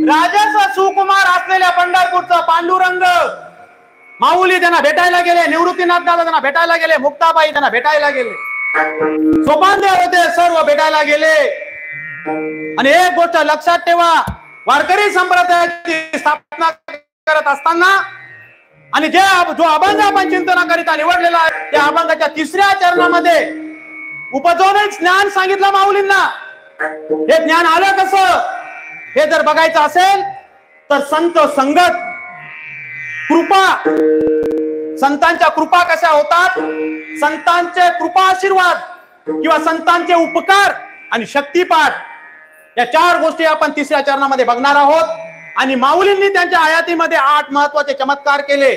राजाचा सुकुमार असलेल्या पंढरपूरचा पांडुरंग माऊली त्यांना भेटायला गेले, निवृत्तीनाथ दादा त्यांना भेटायला गेले, मुक्ताबाई त्यांना भेटायला गेले, सोपानदेव होते, सर्व भेटायला गेले. आणि एक गोष्ट लक्षात ठेवा, वारकरी संप्रदायाची स्थापना करत असताना आणि जो अभंग आपण चिंतनाकरिता निवडलेला आहे त्या अभंगाच्या 3ऱ्या चरणामध्ये उपजोन ज्ञान सांगितलं माऊलींना. हे ज्ञान आलं कसं हे जर बघायचं असेल तर संत संगत, कृपा, संतांच्या कृपा कशा होतात, संतांचे कृपा आशीर्वाद किंवा संतांचे उपकार आणि शक्तिपाठ, या 4 गोष्टी आपण 3ऱ्या चरणामध्ये बघणार आहोत. आणि माऊलींनी त्यांच्या हयातीमध्ये 8 महत्वाचे चमत्कार केले.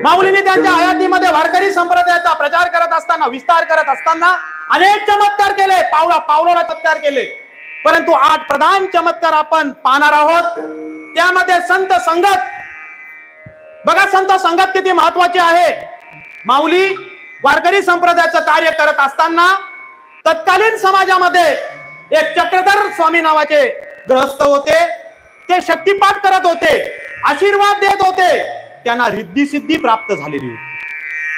माऊलींनी त्यांच्या हयातीमध्ये वारकरी संप्रदायाचा प्रचार करत असताना, विस्तार करत असताना अनेक चमत्कार केले, पावलाला चमत्कार केले. परंतु 8 प्रधान चमत्कार आपण पाहणार आहोत. त्यामध्ये संत संगत, बघा संत संगत किती महत्वाची आहे. माऊली वारकरी संप्रदायाचं कार्य करत असताना तत्कालीन समाजामध्ये एक चक्रधर स्वामी नावाचे गृहस्थ होते. ते शक्तिपाठ करत होते, आशीर्वाद देत होते, त्यांना रिद्धी सिद्धी प्राप्त झालेली होती.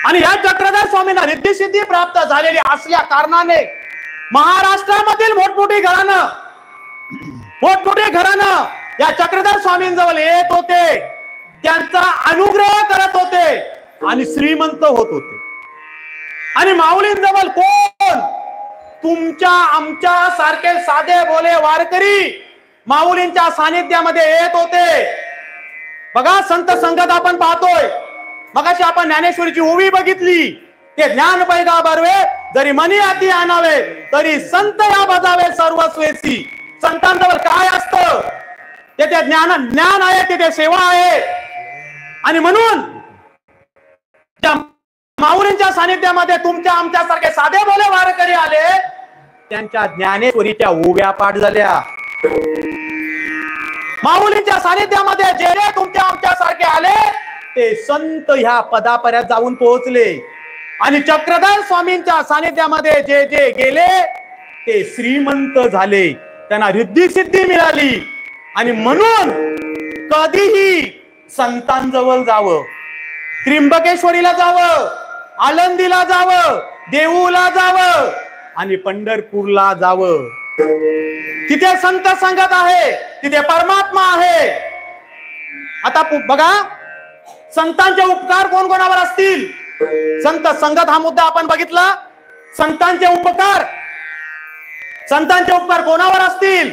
आणि या चक्रधर स्वामींना रिद्धी सिद्धी प्राप्त झालेली असल्या कारणाने महाराष्ट्रामधील मोठमोठी घराणं या चक्रधर स्वामींजवळ येत होते, त्यांचा अनुग्रह करत होते आणि श्रीमंत होत होते. आणि माऊलींजवळ कोण, तुमच्या आमच्या सारखे साधे बोले वारकरी माऊलींच्या सानिध्यामध्ये येत होते. बघा संत संगत आपण पाहतोय. मगाशी आपण ज्ञानेश्वरीची ओवी बघितली, ते ज्ञान पैगा बरवे जरी मनी हाती आणावे तरी संत या बजावे सर्वस्वेसी. संतांजवळ काय असतं, तेथे ज्ञान आहे, तिथे सेवा आहे. आणि म्हणून माऊलींच्या सानिध्यामध्ये तुमच्या आमच्यासारखे साधे बोले वारकरी आले, त्यांच्या ज्ञानेश्वरीच्या ओव्या पाठ झाल्या. माऊलींच्या सानिध्यामध्ये जे जे तुमच्या आमच्यासारखे आले ते संत ह्या पदापर्यंत जाऊन पोहोचले. आणि चक्रधर स्वामींच्या सानिध्यामध्ये जे जे गेले ते श्रीमंत झाले, त्यांना रिद्धी सिद्धी मिळाली. आणि म्हणून कधीही संतांजवळ जावं, त्र्यंबकेश्वरीला जावं, आळंदीला जावं, देऊला जावं आणि पंढरपूरला जावं. तिथे संत संगत आहे, तिथे परमात्मा आहे. आता बघा संतांचे उपकार कोण कोणावर असतील. संत संगत हा मुद्दा आपण बघितला. संतांचे उपकार कोणावर असतील.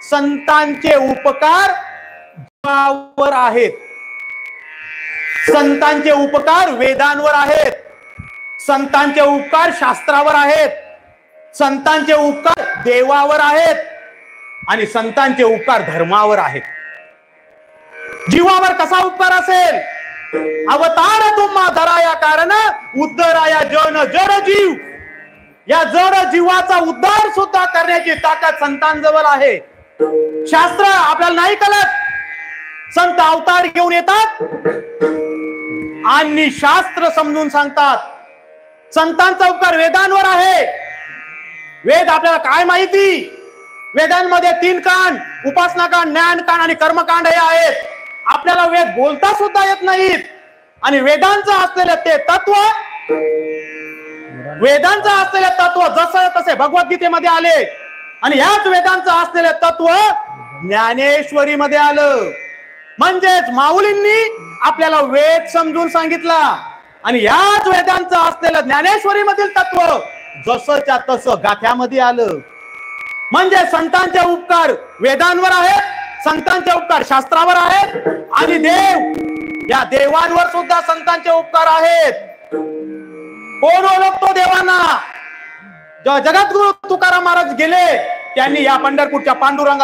संतांचे उपकार जीवावर आहेत. संतांचे उपकार वेदांवर आहेत. संतांचे उपकार शास्त्रावर आहेत. संतांचे उपकार देवावर आहेत आणि संतांचे उपकार धर्मावर आहेत. जीवावर कसा उपकार असेल. अवतार तुम्हा धराया कारण उद्धराया जन जड जीव. या जड जीवाचा उद्धार सुद्धा करण्याची ताकद संतांजवळ आहे. शास्त्र आपल्याला नाही कळत. संत अवतार घेऊन येतात आणि शास्त्र समजून सांगतात. संतांचा उपकार वेदांवर आहे. वेद आपल्याला काय माहिती. वेदांमध्ये 3 कांड, उपासना कांड, ज्ञान कांड आणि कर्मकांड हे आहेत. आपल्याला वेद बोलता सुद्धा येत नाहीत. आणि वेदांचं असलेलं ते तत्व, वेदांचं असलेले तत्व जसे तसे भगवद्गीतेमध्ये आले आणि याच वेदांचं असलेले तत्व ज्ञानेश्वरीमध्ये आलं. म्हणजेच माऊलींनी आपल्याला वेद समजून सांगितला आणि याच वेदांचं असलेलं ज्ञानेश्वरी मधील तत्व जसंच्या तसं गाथ्यामध्ये आलं. म्हणजे संतांचे उपकार वेदांवर आहेत, संतांचे उपकार शास्त्रावर आहेत आणि या देवांवर सुद्धा संतांचे उपकार आहेत. कोण ओळखतो देवांना. जेव्हा जगद्गुरु तुकाराम महाराज गेले त्यांनी या पंढरपूरच्या पांडुरंगा